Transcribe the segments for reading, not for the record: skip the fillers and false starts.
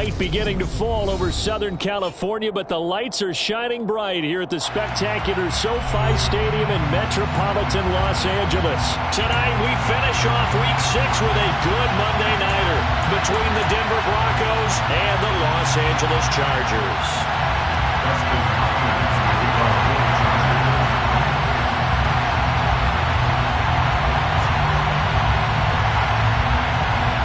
Night beginning to fall over Southern California, but the lights are shining bright here at the spectacular SoFi Stadium in metropolitan Los Angeles. Tonight we finish off Week 6 with a good Monday nighter between the Denver Broncos and the Los Angeles Chargers.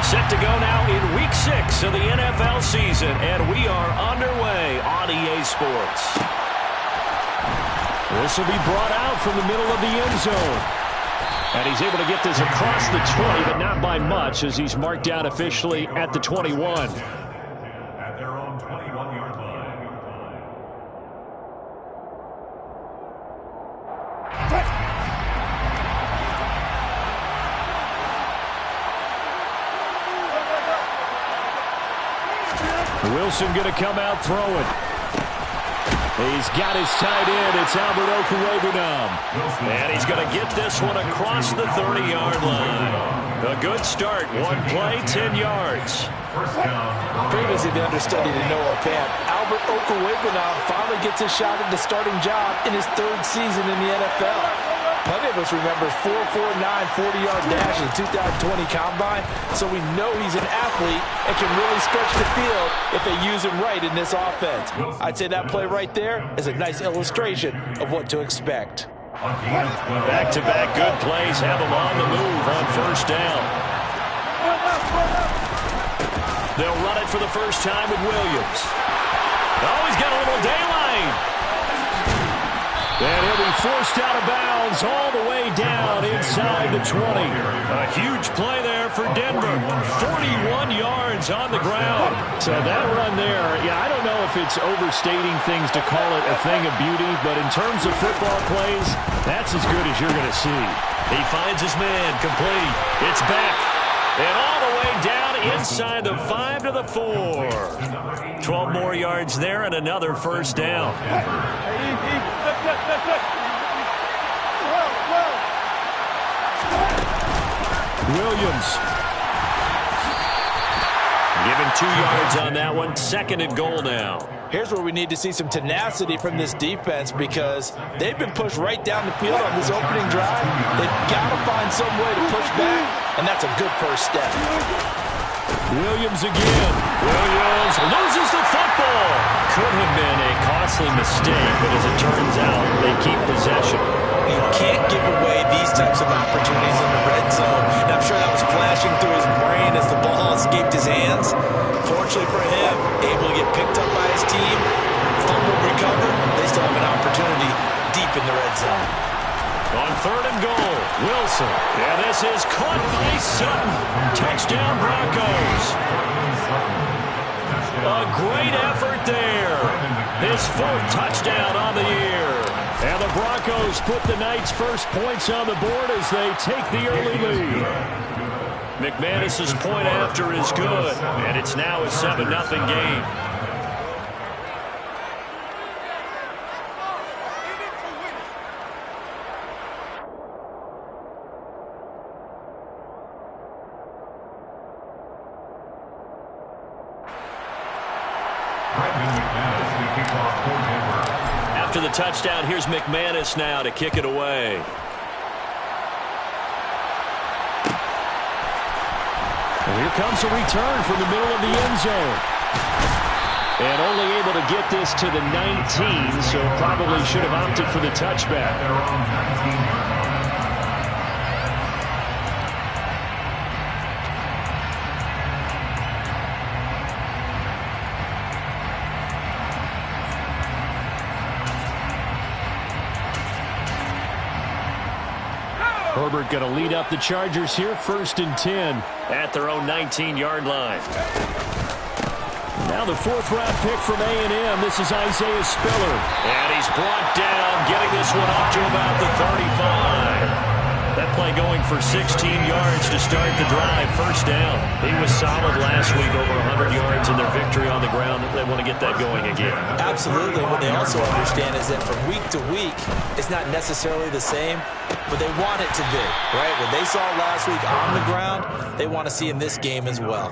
Set to go now in Week 6 of the NFL season, and we are underway on EA Sports. This will be brought out from the middle of the end zone. And he's able to get this across the 20, but not by much, as he's marked down officially at the 21. At their own 21-yard line. Wilson going to come out throwing. He's got his tight end. It's Albert Okwuegbunam. And he's going to get this one across the 30-yard line. A good start. One play, 10 yards. Previously the understudy to Noah Fant, Albert Okwuegbunam finally gets a shot at the starting job in his third season in the NFL. Plenty of us remember 4.49 40-yard dash in the 2020 Combine, so we know he's an athlete and can really stretch the field if they use him right in this offense. I'd say that play right there is a nice illustration of what to expect. Back-to-back good plays have him on the move on first down. They'll run it for the first time with Williams. Oh, he's got a little daylight. And he'll be forced out of bounds all the way down inside the 20. A huge play there for Denver. 41 yards on the ground. So that run there, yeah, I don't know if it's overstating things to call it a thing of beauty, but in terms of football plays, that's as good as you're going to see. He finds his man, complete. It's back. And all the way down inside the 5 to the 4. 12 more yards there and another first down. Williams. Given 2 yards on that one. Second and goal now. Here's where we need to see some tenacity from this defense because they've been pushed right down the field on this opening drive. They've got to find some way to push back, and that's a good first step. Williams again. Williams loses the football. Could have been a costly mistake, but as it turns out, they keep possession. You can't give away these types of opportunities in the red zone. And I'm sure that was flashing through his brain as the ball escaped his hands. Fortunately for him, able to get picked up by his team, fumble recovered. They still have an opportunity deep in the red zone. On third and goal, Wilson. And this is caught by Sutton. Touchdown Broncos. A great effort there. His fourth touchdown on the year. And the Broncos put the Knights' first points on the board as they take the early lead. McManus's point after is good, and it's now a 7-0 game. After the touchdown, here's McManus now to kick it away. And here comes a return from the middle of the end zone. And only able to get this to the 19, so probably should have opted for the touchback. Herbert going to lead up the Chargers here, 1st and 10 at their own 19-yard line. Now the 4th-round pick from A&M. This is Isaiah Spiller. And he's brought down, getting this one up to about the 35. That play going for 16 yards to start the drive. First down. He was solid last week, over 100 yards in their victory on the ground. They want to get that going again. Absolutely. What they also understand is that from week to week, it's not necessarily the same, but they want it to be, right? What they saw last week on the ground, they want to see in this game as well.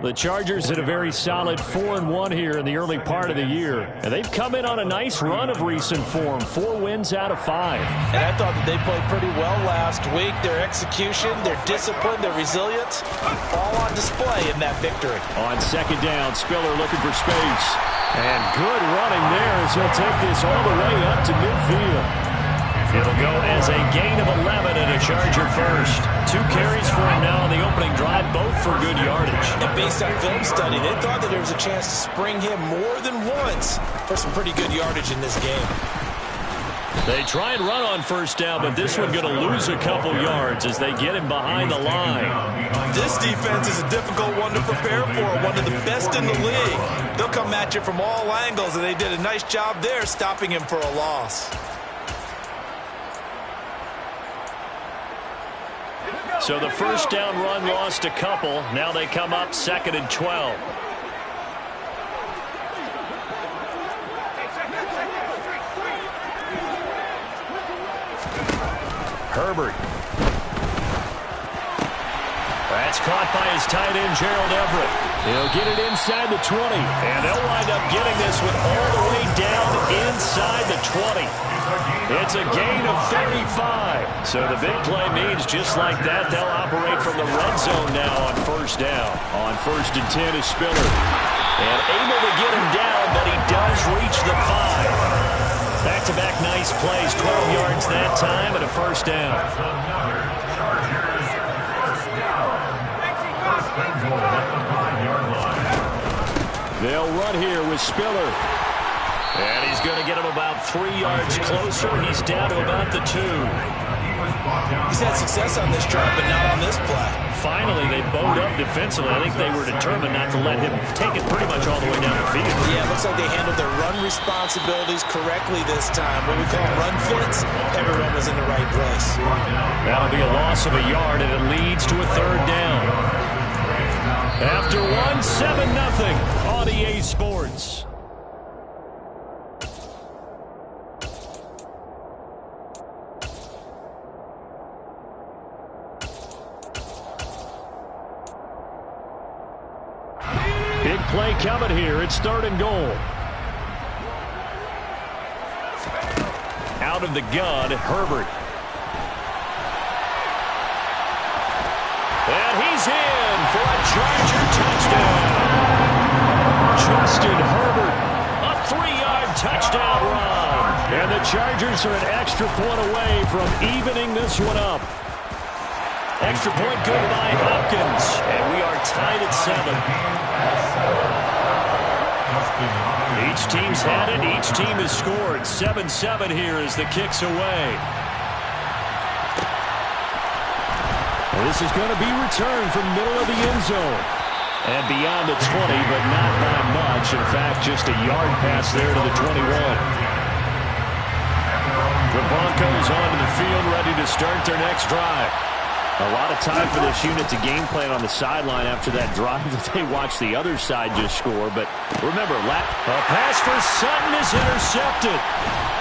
The Chargers had a very solid 4-1 here in the early part of the year. And they've come in on a nice run of recent form. 4 wins out of 5. And I thought that they played pretty well last week. Their execution, their discipline, their resilience, all on display in that victory. On second down, Spiller looking for space. And good running there as he'll take this all the way up to midfield. It'll go as a gain of 11 and a Charger first. 2 carries for him now on the opening drive, both for good yardage. And based on film study, they thought that there was a chance to spring him more than once for some pretty good yardage in this game. They try and run on first down, but this one going to lose a couple yards as they get him behind the line. This defense is a difficult one to prepare for, one of the best in the league. They'll come at you from all angles, and they did a nice job there stopping him for a loss. So the first down run lost a couple. Now they come up 2nd and 12. Herbert. That's caught by his tight end, Gerald Everett. He'll get it inside the 20. And they'll wind up getting this one all the way down inside the 20. It's a gain of 35. So the big play means just like that, they'll operate from the red zone now on first down. On 1st and 10 is Spiller. And able to get him down, but he does reach the 5. Back-to-back nice plays, 12 yards that time and a first down. They'll run here with Spiller. And he's going to get him about 3 yards closer. He's down to about the 2. He's had success on this drive, but not on this play. Finally, they bowed up defensively. I think they were determined not to let him take it pretty much all the way down the field. Yeah, it looks like they handled their run responsibilities correctly this time. What we call run fits, everyone was in the right place. That'll be a loss of a yard, and it leads to a 3rd down. After 1, 7-0 on EA Sports. Big play coming here. It's 3rd and goal. Out of the gun, Herbert. And he's in for a Charger touchdown. Justin Herbert, a 3-yard touchdown run. And the Chargers are an extra point away from evening this one up. Extra point good by Hopkins. And we are tied at 7. Each team's had it. Each team has scored. 7-7 here as the kick's away. And this is going to be returned from the middle of the end zone. And beyond the 20, but not by much. In fact, just a yard pass there to the 21. The Broncos onto the field, ready to start their next drive. A lot of time for this unit to game plan on the sideline after that drive that they watched the other side just score. But remember, a pass for Sutton is intercepted.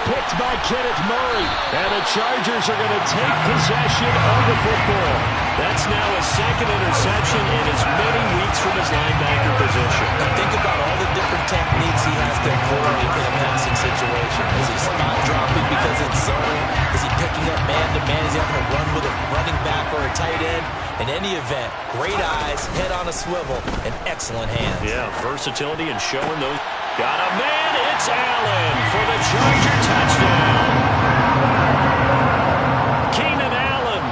Picked by Kenneth Murray. And the Chargers are going to take possession of the football. That's now his 2nd interception in as many weeks from his linebacker position. Think about all the different techniques he has to employ in a passing situation. Is he spot dropping because it's zone? Is he picking up man-to-man? Is he having to run with a running back or a tight end? In any event, great eyes, head on a swivel, and excellent hands. Yeah, versatility and showing those. Got a man, it's Allen for the Charger touchdown. Keenan Allen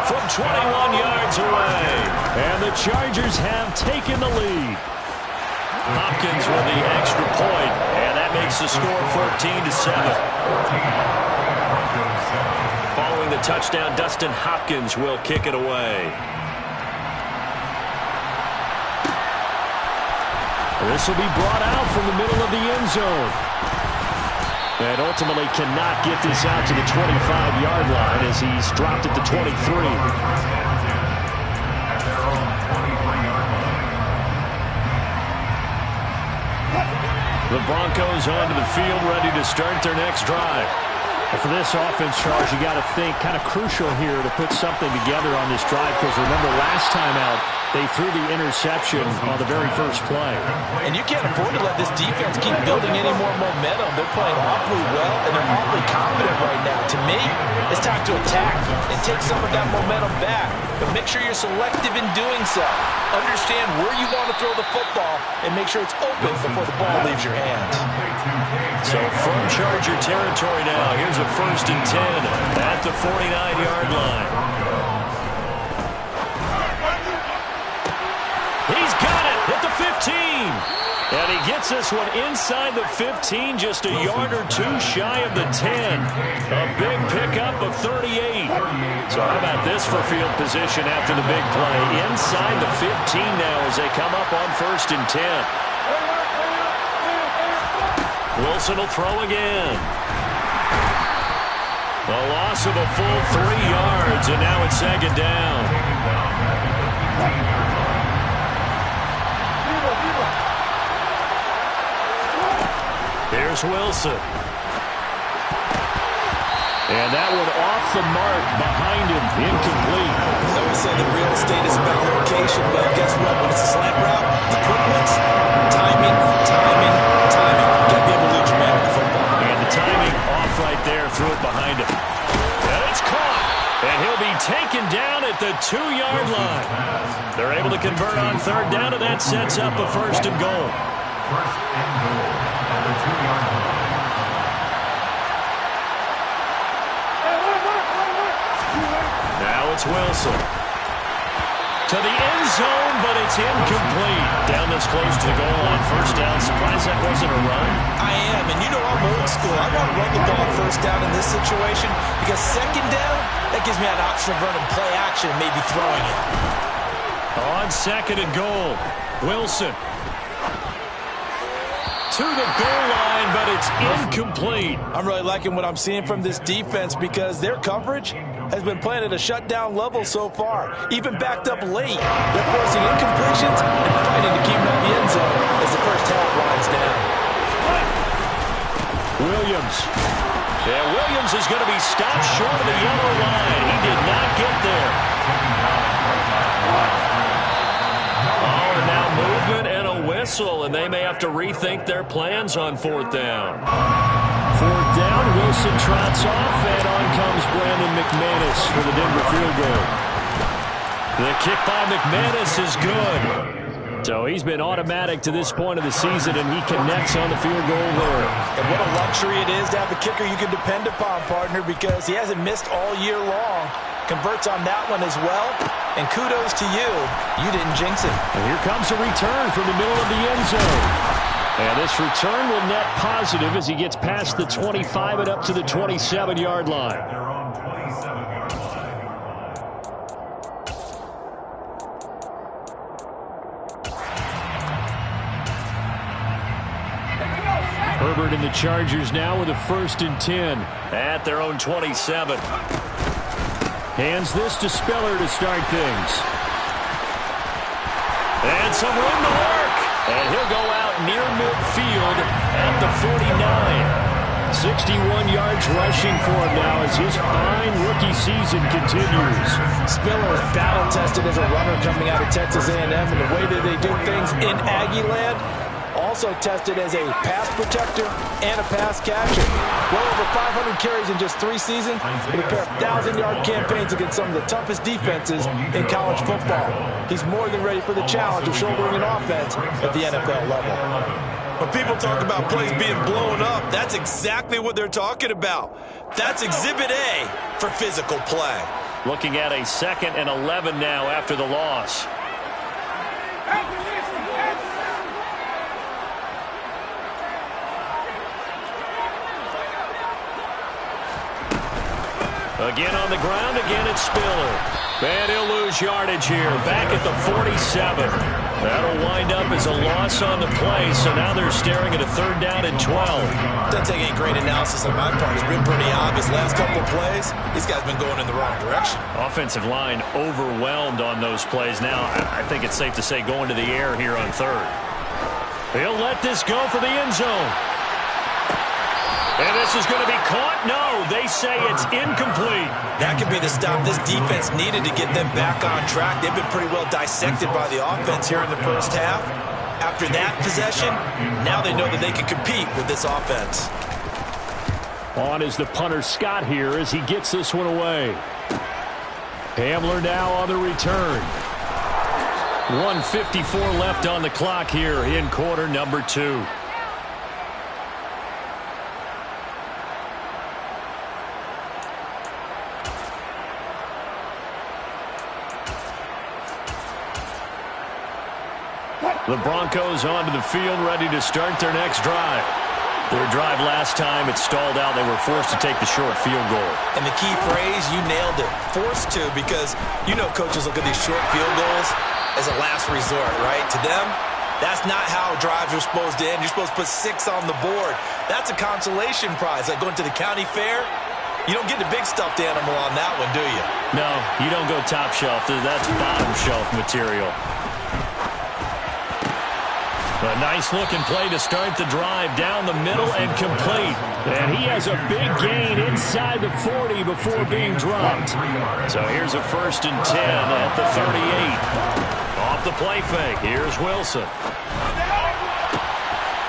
from 21 yards away. And the Chargers have taken the lead. Hopkins with the extra point, and that makes the score 14-7. Following the touchdown, Dustin Hopkins will kick it away. This will be brought out from the middle of the end zone. And ultimately cannot get this out to the 25-yard line as he's dropped at the 23. The Broncos onto the field, ready to start their next drive. For this offense, Charles, you got to think kind of crucial here to put something together on this drive, because remember last time out they threw the interception on the very first play. And you can't afford to let this defense keep building any more momentum. They're playing awfully well, and they're awfully confident right now. To me, it's time to attack and take some of that momentum back. But make sure you're selective in doing so. Understand where you want to throw the football and make sure it's open before the ball leaves your hands. So from Charger territory now, here's a 1st and 10 at the 49-yard line. He's got it at the 15. And he gets this one inside the 15, just a yard or two shy of the 10. A big pickup of 38. So how about this for field position after the big play? Inside the 15 now as they come up on 1st and 10. Wilson will throw again. A loss of a full 3 yards, and now it's 2nd down. Here's Wilson. And that one off the mark behind him, incomplete. So we say the real estate is about location. Well, guess what? When it's a slant route, the quick ones, timing. You got to be able to lead your man with the football. And the timing off right there, threw it behind him. And it's caught. And he'll be taken down at the 2-yard line. They're able to convert on 3rd down, and that sets up a 1st and goal. 1st and goal at the 2-yard line. Now it's Wilson. To the end zone, but it's incomplete. Down this close to the goal line. 1st down. Surprised that wasn't a run. I am, and you know I'm old school. I want to run the ball 1st down in this situation because 2nd down, that gives me an option of running play action and maybe throwing it. On 2nd and goal, Wilson. To the goal line, but it's incomplete. I'm really liking what I'm seeing from this defense because their coverage has been playing at a shutdown level so far. Even backed up late, they're forcing incompletions and fighting to keep them out of the end zone as the 1st half winds down. Williams. Yeah, Williams is going to be stopped short of the yellow line. He did not get there. Oh, and now movement and a whistle, and they may have to rethink their plans on 4th down. 4th down, Wilson trots off, and on comes Brandon McManus for the Denver field goal. The kick by McManus is good. So he's been automatic to this point of the season, and he connects on the field goal there. And what a luxury it is to have a kicker you can depend upon, partner, because he hasn't missed all year long. Converts on that one as well. And kudos to you. You didn't jinx it. And here comes a return from the middle of the end zone. And this return will net positive as he gets past the 25 and up to the 27-yard line. Their own 27-yard line. Herbert and the Chargers now with a 1st and 10 at their own 27. Hands this to Spiller to start things. And some room to work. And he'll go out near midfield at the 49. 61 yards rushing for him now as his fine rookie season continues. Spiller is battle-tested as a runner coming out of Texas A&M, and the way that they do things in Aggie land, also tested as a pass protector and a pass catcher. Well over 500 carries in just 3 seasons with a pair of 1,000-yard campaigns against some of the toughest defenses in college football. He's more than ready for the challenge of shouldering an offense at the NFL level. When people talk about plays being blown up, that's exactly what they're talking about. That's Exhibit A for physical play. Looking at a 2nd and 11 now after the loss. Again on the ground, again it's Spiller. And he'll lose yardage here, back at the 47. That'll wind up as a loss on the play, so now they're staring at a 3rd down and 12. Doesn't take any great analysis on my part. It's been pretty obvious. Last couple of plays, these guys been going in the wrong direction. Offensive line overwhelmed on those plays. Now, I think it's safe to say going to the air here on 3rd. He'll let this go for the end zone. And this is going to be caught. No, they say it's incomplete. That could be the stop this defense needed to get them back on track. They've been pretty well dissected by the offense here in the first half. After that possession, now they know that they can compete with this offense. On is the punter Scott here as he gets this one away. Hamler now on the return. 1:54 left on the clock here in quarter number 2. The Broncos onto the field, ready to start their next drive. Their drive last time, it stalled out. They were forced to take the short field goal. And the key phrase, you nailed it, forced to, because you know coaches look at these short field goals as a last resort, right? To them, that's not how drives are supposed to end. You're supposed to put 6 on the board. That's a consolation prize, like going to the county fair. You don't get the big stuffed animal on that one, do you? No, you don't go top shelf. That's bottom shelf material. A nice-looking play to start the drive down the middle and complete. And he has a big gain inside the 40 before being dropped. So here's a 1st and 10 at the 38. Off the play fake. Here's Wilson.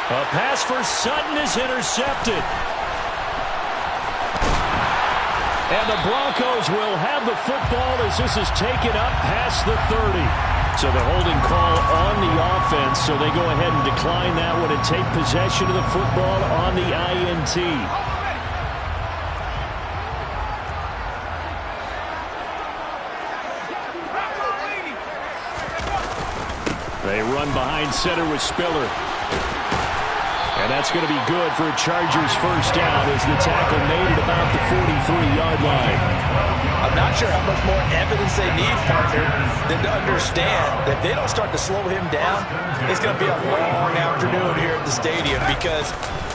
A pass for Sutton is intercepted. And the Broncos will have the football as this is taken up past the 30. So the holding call on the offense, so they go ahead and decline that one and take possession of the football on the INT. They run behind center with Spiller. And that's going to be good for a Chargers first down as the tackle made it about the 43-yard line. I'm not sure how much more evidence they need, partner, than to understand that if they don't start to slow him down, it's going to be a long afternoon here at the stadium because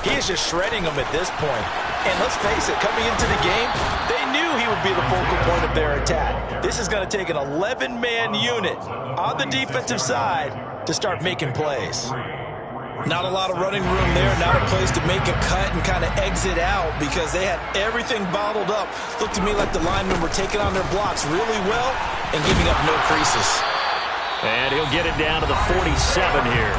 he is just shredding them at this point. And let's face it, coming into the game, they knew he would be the focal point of their attack. This is going to take an 11-man unit on the defensive side to start making plays. Not a lot of running room there, not a place to make a cut and kind of exit out because they had everything bottled up. Looked to me like the linemen were taking on their blocks really well and giving up no creases. And he'll get it down to the 47 here.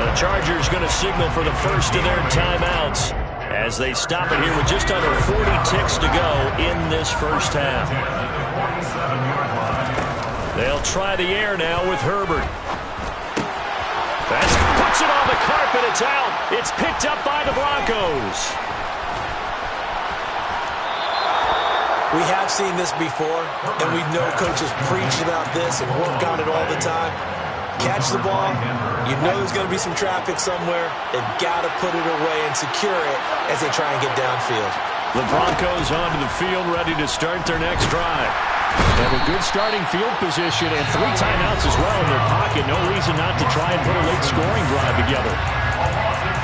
The Chargers going to signal for the first of their timeouts as they stop it here with just under 40 ticks to go in this first half. They'll try the air now with Herbert. Puts it on the carpet. It's out. It's picked up by the Broncos. We have seen this before, and we know coaches preach about this and work on it all the time. Catch the ball. You know there's going to be some traffic somewhere. They've got to put it away and secure it as they try and get downfield. The Broncos onto the field, ready to start their next drive. They have a good starting field position and 3 timeouts as well in their pocket. No reason not to try and put a late scoring drive together.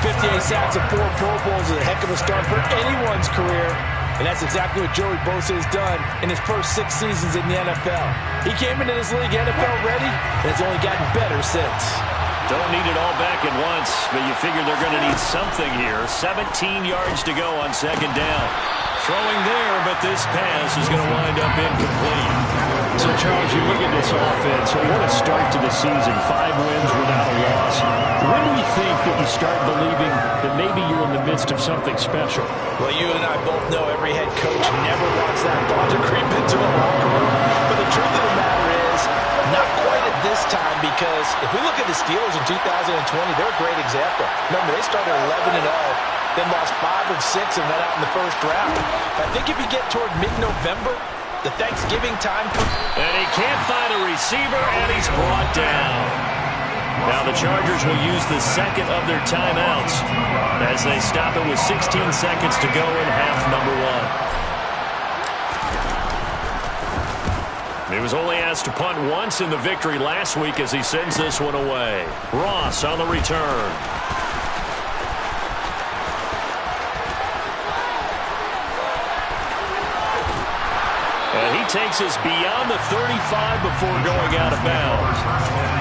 58 sacks and 4 Pro Bowls is a heck of a start for anyone's career. And that's exactly what Joey Bosa has done in his first 6 seasons in the NFL. He came into this league NFL ready, and it's only gotten better since. Don't need it all back at once, but you figure they're going to need something here. 17 yards to go on 2nd down. Throwing there, but this pass is going to wind up incomplete. So, Charles, you look at this offense, what a start to the season. 5 wins without a loss. When do you think that you start believing that maybe you're in the midst of something special? Well, you and I both know every head coach never wants that ball to creep into a locker room. But the truth of the matter is, not quite at this time, because if we look at the Steelers in 2020, they're a great example. Remember, they started 11-0. Then lost 5 of 6 and went out in the first round. I think if you get toward mid-November, the Thanksgiving time. And he can't find a receiver, and he's brought down. Now the Chargers will use the second of their timeouts as they stop it with 16 seconds to go in half number 1. He was only asked to punt once in the victory last week as he sends this one away. Ross on the return. And he takes us beyond the 35 before going out of bounds.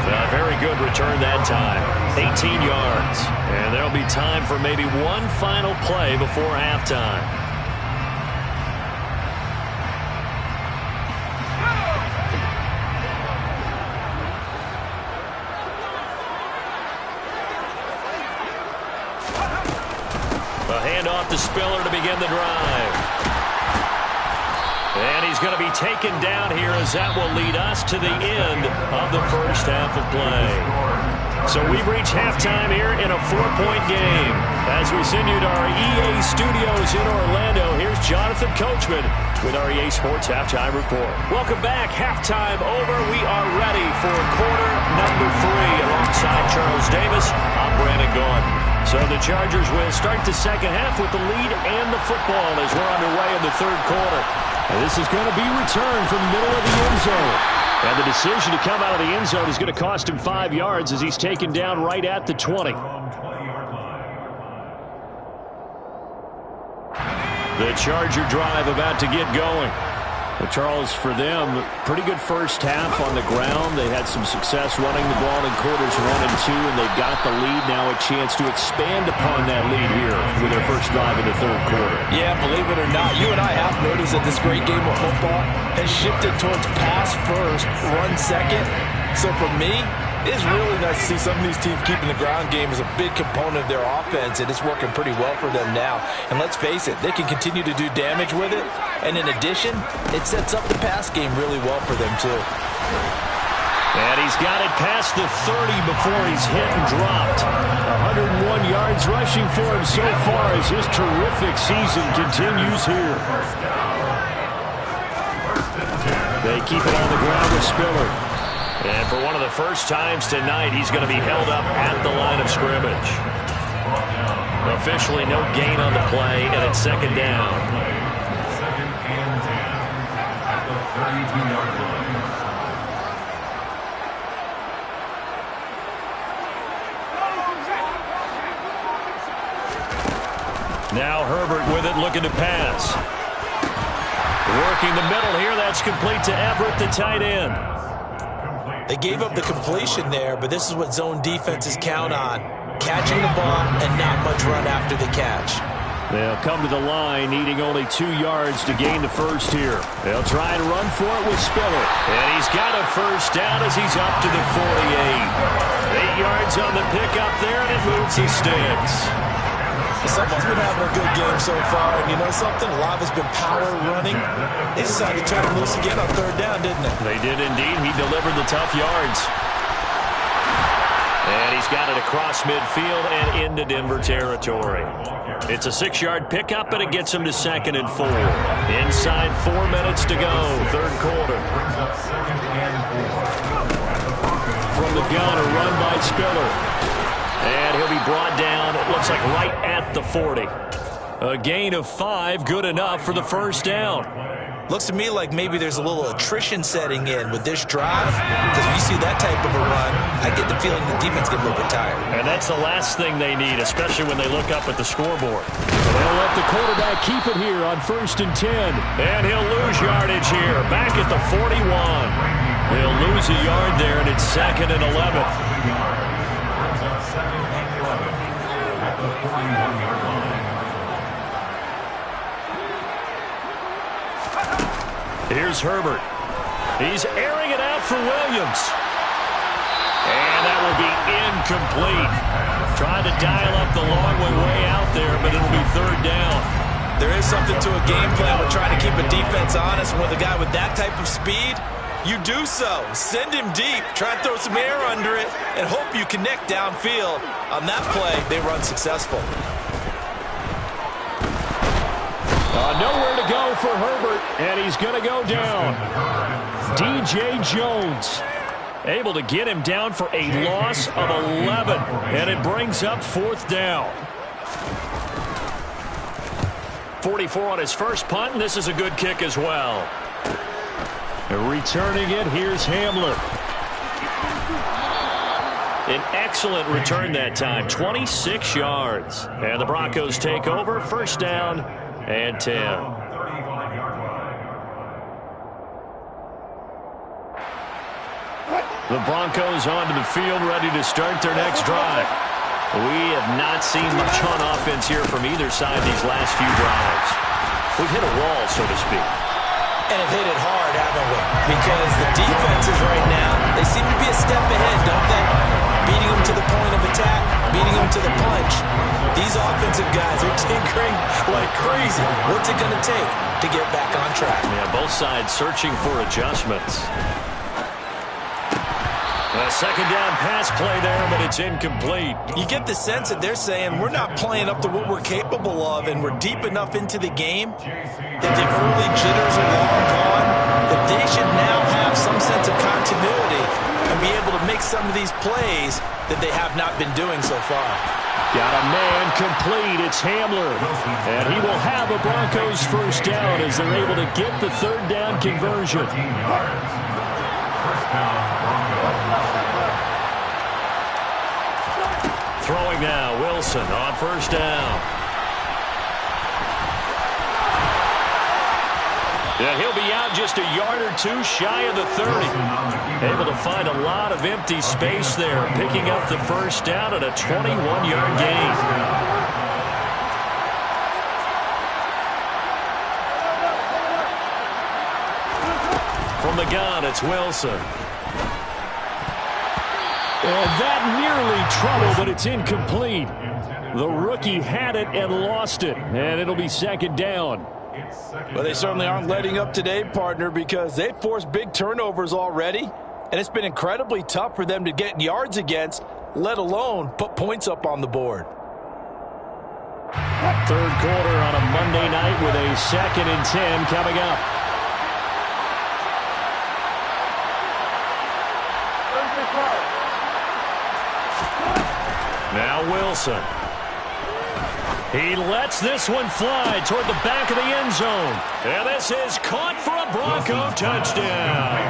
A very good return that time. 18 yards. And there'll be time for maybe one final play before halftime. A handoff to Spiller to begin the drive. And he's going to be taken down here as that will lead us to the end of the first half of play. So we've reached halftime here in a 4-point game. As we send you to our EA studios in Orlando, here's Jonathan Coachman with our EA Sports Halftime Report. Welcome back. Halftime over. We are ready for quarter number 3. Alongside Charles Davis, I'm Brandon Gordon. So the Chargers will start the second half with the lead and the football as we're underway in the third quarter. And this is going to be returned from the middle of the end zone. And the decision to come out of the end zone is going to cost him 5 yards as he's taken down right at the 20. The Charger drive about to get going. Well, Charles, for them, pretty good first half on the ground. They had some success running the ball in quarters 1 and 2, and they got the lead. Now a chance to expand upon that lead here with their first drive in the third quarter. Yeah, believe it or not, you and I have noticed that this great game of football has shifted towards pass first, run second. So for me, it's really nice to see some of these teams keeping the ground game as a big component of their offense, and it's working pretty well for them now. And let's face it, they can continue to do damage with it. And in addition, it sets up the pass game really well for them, too. And he's got it past the 30 before he's hit and dropped. 101 yards rushing for him so far as his terrific season continues here. They keep it on the ground with Spiller. And for one of the first times tonight, he's going to be held up at the line of scrimmage. Officially no gain on the play, and it's second down. Second and 10 at the 32-yard line. Now Herbert with it, looking to pass. Working the middle here, that's complete to Everett, the tight end. They gave up the completion there, but this is what zone defenses count on. Catching the ball and not much run after the catch. They'll come to the line, needing only 2 yards to gain the first here. They'll try and run for it with Spiller. And he's got a first down as he's up to the 48. 8 yards on the pickup there, and it moves the sticks. Someone's been having a good game so far, and you know something? A lot of it's been power running. They decided to turn him loose again on third down, didn't they? They did indeed. He delivered the tough yards. And he's got it across midfield and into Denver territory. It's a 6-yard pickup, and it gets him to 2nd and 4. Inside 4 minutes to go, third quarter. From the gun, a run by Spiller. And he'll be brought down, it looks like right at the 40. A gain of 5, good enough for the first down. Looks to me like maybe there's a little attrition setting in with this drive. Because when you see that type of a run, I get the feeling the defense gets a little bit tired. And that's the last thing they need, especially when they look up at the scoreboard. They'll let the quarterback keep it here on 1st and 10. And he'll lose yardage here, back at the 41. He'll lose a yard there, and it's 2nd and 11. Here's Herbert. He's airing it out for Williams. And that will be incomplete. Trying to dial up the long way out there, but it'll be third down. There is something to a game plan with trying to keep a defense honest. With a guy with that type of speed, you do so. Send him deep. Try and throw some air under it and hope you connect downfield. On that play, they run successful. Nowhere to go for Herbert, and he's going to go down. DJ Jones able to get him down for a loss of 11, and it brings up 4th down. 44 on his first punt, and this is a good kick as well. Returning it, here's Hamler. An excellent return that time, 26 yards. And the Broncos take over, first down and 10. The Broncos onto the field, ready to start their next drive. We have not seen much on offense here from either side these last few drives. We've hit a wall, so to speak. And have hit it hard, haven't we? Because the defenses right now, they seem to be a step ahead, don't they? Beating them to the point of attack, beating them to the punch. These offensive guys are tinkering like crazy. What's it going to take to get back on track? Yeah, both sides searching for adjustments. A second down pass play there, but it's incomplete. You get the sense that they're saying we're not playing up to what we're capable of, and we're deep enough into the game that the early jitters are long gone, that they should now have some sense of continuity and be able to make some of these plays that they have not been doing so far. Got a man complete. It's Hamler. And he will have a Broncos first down as they're able to get the third down conversion. First down, Broncos. Throwing now, Wilson on first down. Yeah, he'll be out just a yard or two shy of the 30. Able to find a lot of empty space there, picking up the first down at a 21-yard gain. From the gun, it's Wilson. And that nearly trouble, but it's incomplete. The rookie had it and lost it, and it'll be second down. Well, they certainly aren't letting up today, partner, because they've forced big turnovers already, and it's been incredibly tough for them to get yards against, let alone put points up on the board. Third quarter on a Monday night with a 2nd and 10 coming up. Now Wilson. He lets this one fly toward the back of the end zone. And this is caught for a Bronco touchdown.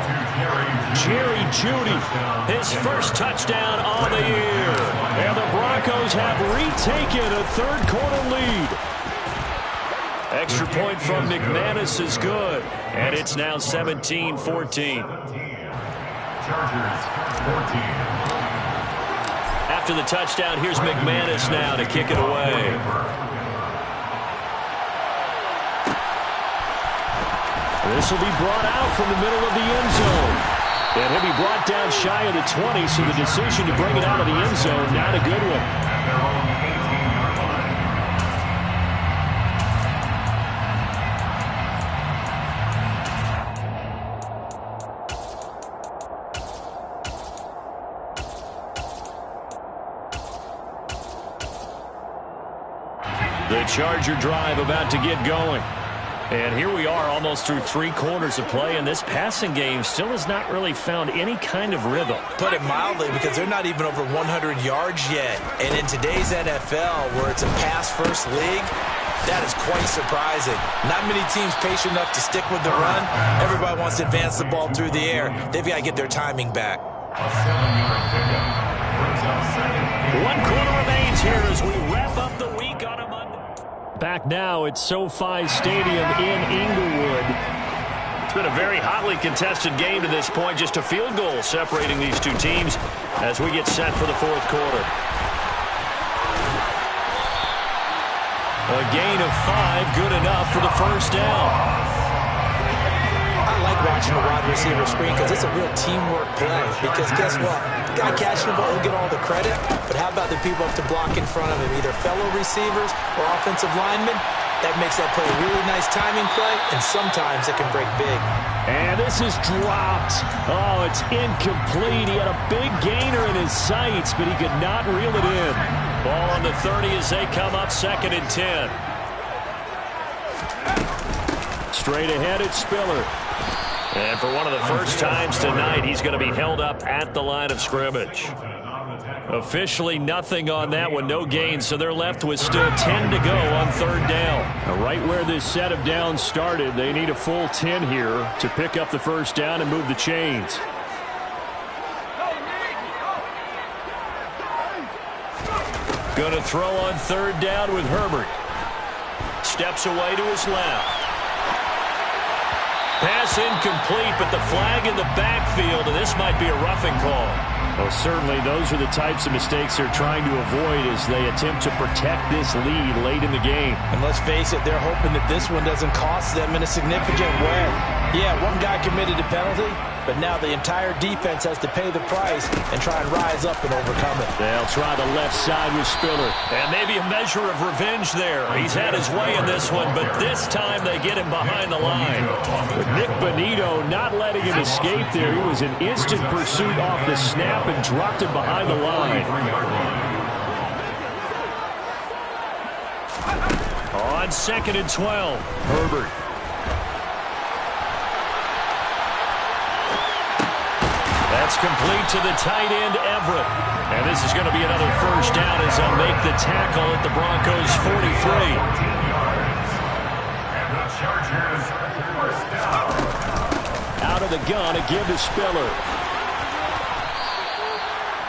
Jerry Jeudy, his first touchdown on the year. And the Broncos have retaken a third quarter lead. Extra point from McManus is good. And it's now 17-14. Chargers, 14. After the touchdown, here's McManus now to kick it away. This will be brought out from the middle of the end zone. And he'll be brought down shy of the 20, so the decision to bring it out of the end zone, not a good one. The Charger drive about to get going. And here we are almost through 3 quarters of play, and this passing game still has not really found any kind of rhythm. Put it mildly, because they're not even over 100 yards yet. And in today's NFL, where it's a pass-first league, that is quite surprising. Not many teams patient enough to stick with the run. Everybody wants to advance the ball through the air. They've got to get their timing back. A 7-yard pickup brings up second. 1 quarter remains here as we wrap up the week on a Monday. Back now at SoFi Stadium in Inglewood. It's been a very hotly contested game to this point. Just a field goal separating these two teams as we get set for the fourth quarter. A gain of 5, good enough for the first down. I like watching the wide receiver screen because it's a real teamwork play. Because guess what? The guy catching the ball will get all the credit, but how about the people up to block in front of him, either fellow receivers or offensive linemen? That makes that play a really nice timing play, and sometimes it can break big. And this is dropped. Oh, it's incomplete. He had a big gainer in his sights, but he could not reel it in. Ball on the 30 as they come up 2nd and 10. Straight ahead, it's Spiller. And for one of the first times tonight, he's going to be held up at the line of scrimmage. Officially nothing on that one, no gain, so they're left with still 10 to go on third down. Now, right where this set of downs started, they need a full 10 here to pick up the first down and move the chains. Going to throw on third down with Herbert. Steps away to his left. Pass incomplete, but the flag in the backfield, and this might be a roughing call. Well, certainly those are the types of mistakes they're trying to avoid as they attempt to protect this lead late in the game. And let's face it, they're hoping that this one doesn't cost them in a significant way. Yeah, one guy committed a penalty, but now the entire defense has to pay the price and try and rise up and overcome it. They'll try the left side with Spiller. And maybe a measure of revenge there. He's had his way in this one, but this time they get him behind the line. But Nick Bonito not letting him escape there. He was in instant pursuit off the snap and dropped him behind the line. On 2nd and 12, Herbert. That's complete to the tight end, Everett. And this is going to be another first down as they'll make the tackle at the Broncos' 43. And the Chargers first down. Out of the gun, a give to Spiller.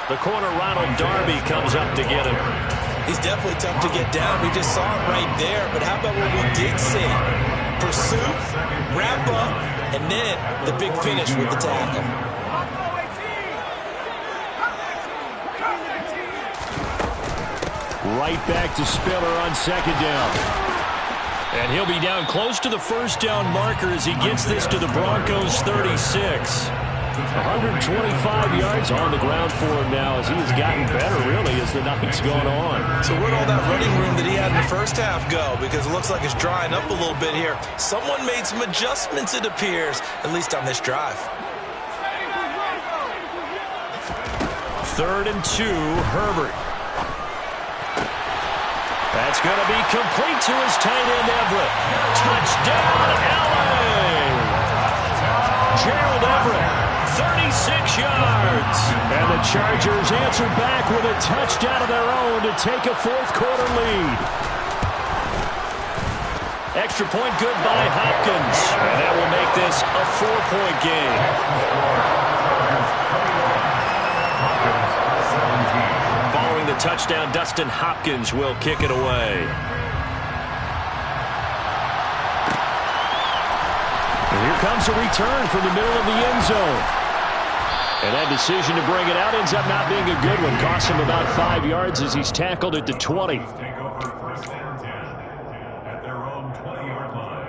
The corner, Ronald Darby, comes up to get him. He's definitely tough to get down. We just saw it right there. But how about what we did see? Pursuit, wrap up, and then the big finish with the tackle. Right back to Spiller on 2nd down. And he'll be down close to the first down marker as he gets this to the Broncos' 36. 125 yards on the ground for him now as he has gotten better, really, as the night's gone on. So where'd all that running room that he had in the first half go? Because it looks like it's drying up a little bit here. Someone made some adjustments, it appears, at least on this drive. 3rd and 2, Herbert. That's going to be complete to his tight end, Everett. Touchdown, LA! Gerald Everett, 36 yards. And the Chargers answer back with a touchdown of their own to take a fourth-quarter lead. Extra point good by Hopkins. And that will make this a 4-point game. Following the touchdown, Dustin Hopkins will kick it away. And here comes a return from the middle of the end zone. And that decision to bring it out ends up not being a good one. Costs him about 5 yards as he's tackled at the 20. Take over 1st and 10 at their own 20-yard line.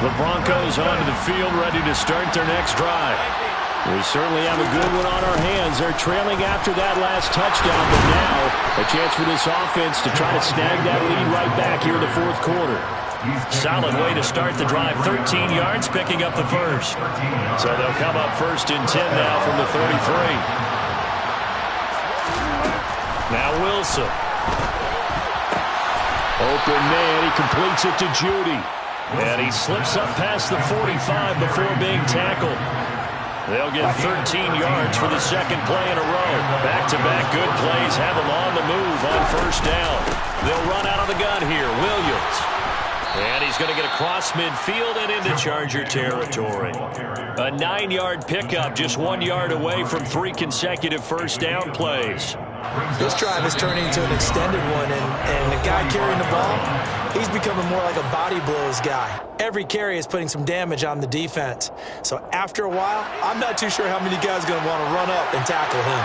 The Broncos onto the field, ready to start their next drive. We certainly have a good one on our hands. They're trailing after that last touchdown, but now a chance for this offense to try to snag that lead right back here in the fourth quarter. Solid way to start the drive. 13 yards, picking up the first. So they'll come up 1st and 10 now from the 33. Now Wilson. Open man, he completes it to Judy. And he slips up past the 45 before being tackled. They'll get 13 yards for the second play in a row. Back-to-back good plays have them on the move on 1st down. They'll run out of the gun here. Williams. And he's going to get across midfield and into Charger territory. A 9-yard pickup, just 1 yard away from 3 consecutive first down plays. This drive has turned into an extended one, and the guy carrying the ball, he's becoming more like a body blows guy. Every carry is putting some damage on the defense. So after a while, I'm not too sure how many guys are going to want to run up and tackle him.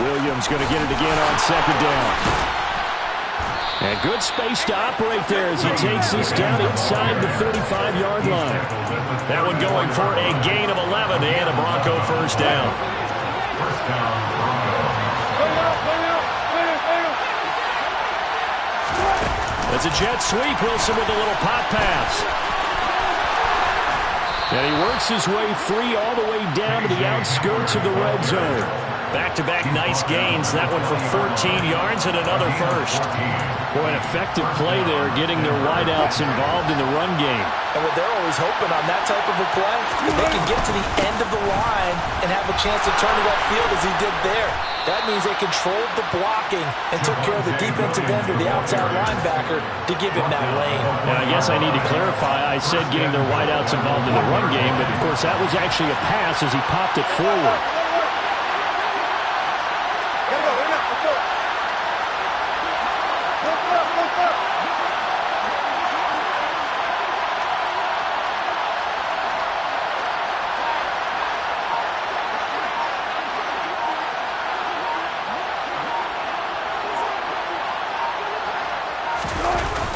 Williams going to get it again on 2nd down. And good space to operate there as he takes this down inside the 35-yard line. That one going for a gain of 11 and a Bronco first down. It's a jet sweep. Wilson with a little pop pass. And he works his way free all the way down to the outskirts of the red zone. Back-to-back nice gains. That one for 14 yards and another first. Boy, an effective play there, getting their wideouts involved in the run game. And what they're always hoping on that type of a play, if they can get to the end of the line and have a chance to turn it upfield as he did there. That means they controlled the blocking and took care of the defensive end or the outside linebacker to give him that lane. Now, I guess I need to clarify. I said getting their wideouts involved in the run game, but, of course, that was actually a pass as he popped it forward.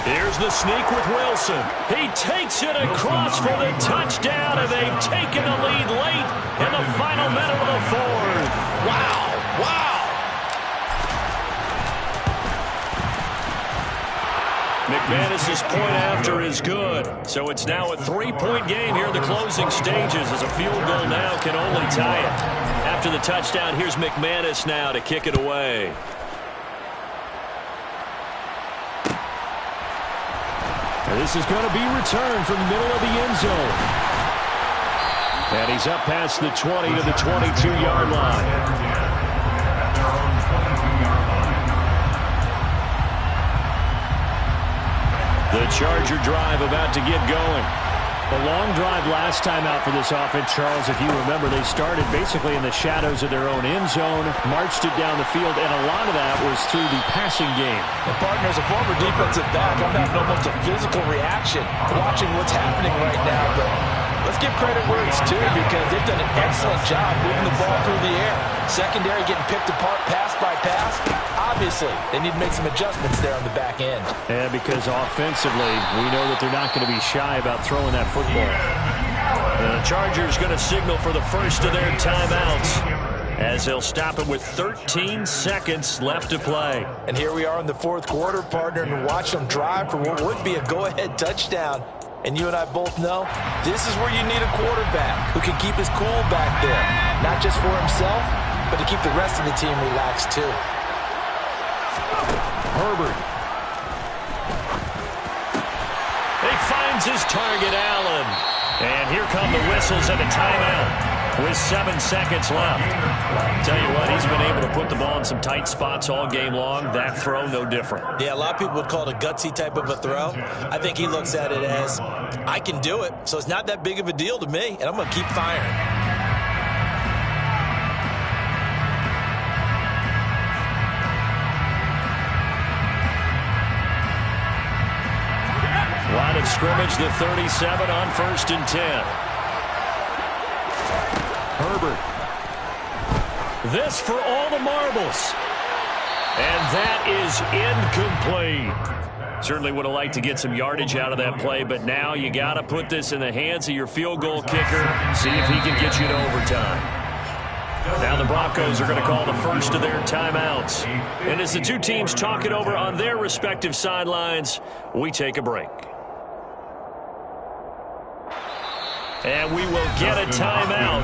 Here's the sneak with Wilson. He takes it across for the touchdown, and they've taken the lead late in the final minute of the fourth. Wow. Wow. McManus's point after is good. So it's now a 3-point game here in the closing stages as a field goal now can only tie it. After the touchdown, here's McManus now to kick it away. This is going to be returned from the middle of the end zone. And he's up past the 20 to the 22-yard line. The Charger drive about to get going. A long drive last time out for this offense, Charles. If you remember, they started basically in the shadows of their own end zone, marched it down the field, and a lot of that was through the passing game. The partner, as a former defensive back, I'm having almost a physical reaction watching what's happening right now. But let's give credit where it's due because they've done an excellent job moving the ball through the air. Secondary getting picked apart pass by pass. Obviously, they need to make some adjustments there on the back end. Yeah, because offensively, we know that they're not going to be shy about throwing that football. The Chargers going to signal for the first of their timeouts as they'll stop it with 13 seconds left to play. And here we are in the fourth quarter, partner, and watch them drive for what would be a go-ahead touchdown. And you and I both know this is where you need a quarterback who can keep his cool back there, not just for himself, but to keep the rest of the team relaxed too. Herbert. He finds his target, Allen. And here come the whistles and a timeout with 7 seconds left. Tell you what, he's been able to put the ball in some tight spots all game long. That throw, no different. Yeah, a lot of people would call it a gutsy type of a throw. I think he looks at it as, I can do it, so it's not that big of a deal to me, and I'm going to keep firing. Line of scrimmage, the 37 on 1st and 10. Herbert. This for all the marbles. And that is incomplete. Certainly would have liked to get some yardage out of that play, but now you got to put this in the hands of your field goal kicker, see if he can get you to overtime. Now the Broncos are going to call the first of their timeouts. And as the two teams talk it over on their respective sidelines, we take a break. And we will get a timeout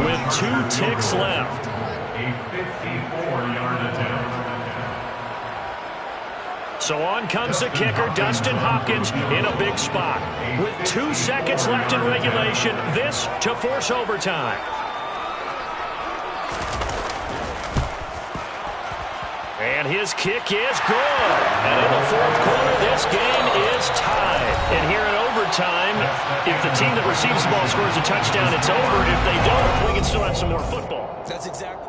with 2 ticks left. A 54-yard attempt. So on comes the kicker, Dustin Hopkins, in a big spot. With 2 seconds left in regulation, this to force overtime. And his kick is good. And in the fourth quarter, this game is tied. And here in overtime, if the team that receives the ball scores a touchdown, it's over. If they don't, we can still have some more football. That's exactly.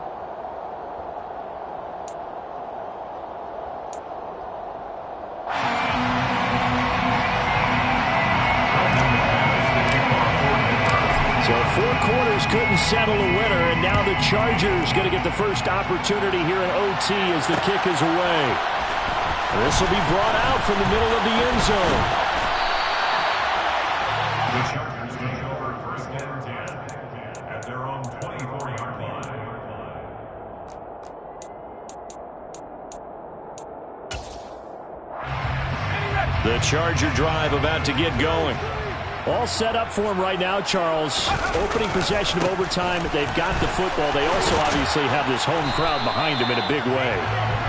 So 4 quarters couldn't settle a winner, and now the Chargers going to get the first opportunity here in OT as the kick is away. This will be brought out from the middle of the end zone. The Chargers take over 1st and 10 at their own 24-yard line. The Charger drive about to get going. All set up for him right now, Charles. Opening possession of overtime. They've got the football. They also obviously have this home crowd behind them in a big way.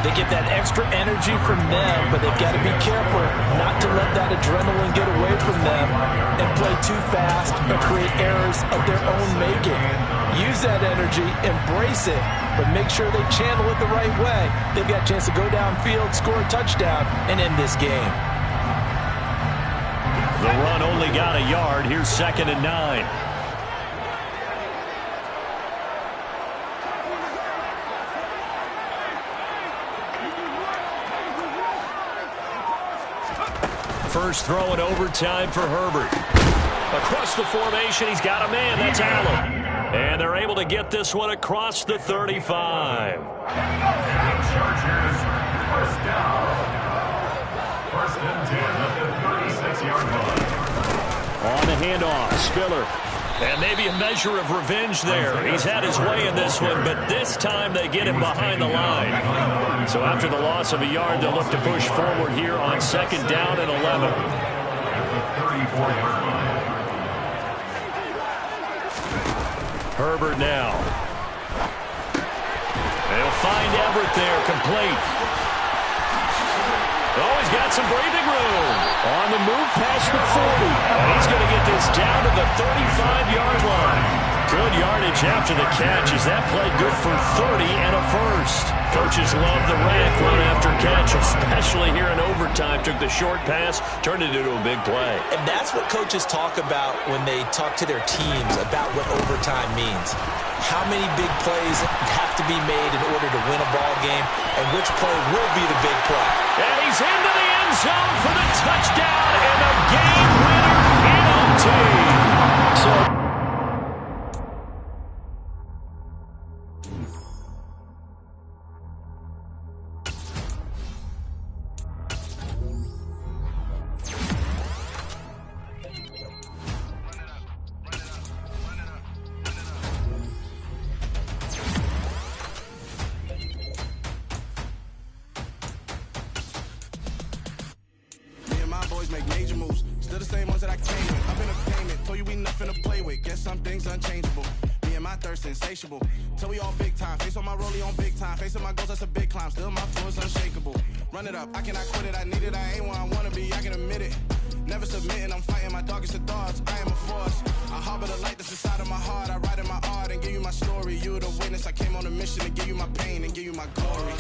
They get that extra energy from them, but they've got to be careful not to let that adrenaline get away from them and play too fast or create errors of their own making. Use that energy, embrace it, but make sure they channel it the right way. They've got a chance to go downfield, score a touchdown, and end this game. The run only got a yard. Here's 2nd and 9. first throw in overtime for Herbert. Across the formation, he's got a man. That's Allen. And they're able to get this one across the 35. Chargers, first down. First and 10 at the 36-yard line. On the handoff, Spiller. And maybe a measure of revenge there. He's had his way in this one, but this time they get him behind the line. So after the loss of a yard, they'll look to push forward here on second down and 11. At the 34-yard line. Herbert now. They'll find Everett there, complete. Oh, he's got some breathing room. On the move past the 40. And he's going to get this down to the 35-yard line. Good yardage after the catch as that played good for 30 and a first. Coaches love the rack run after catch, especially here in overtime. Took the short pass, turned it into a big play. And that's what coaches talk about when they talk to their teams about what overtime means. How many big plays have to be made in order to win a ball game, and which play will be the big play. And he's into the end zone for the touchdown and the game winner in OT. So make major moves. Still the same ones that I came with. Up in a payment, told you we nothing to play with. Guess some things unchangeable. Me and my thirst insatiable. Till we all big time. Face on my rollie on big time. Facing my goals, that's a big climb. Still my flow is unshakable. Run it up, I cannot quit it. I need it, I ain't where I wanna be. I can admit it. Never submitting, I'm fighting my darkest of thoughts. I am a force. I harbor the light that's inside of my heart. I write in my art and give you my story. You're the witness. I came on a mission to give you my pain and give you my glory.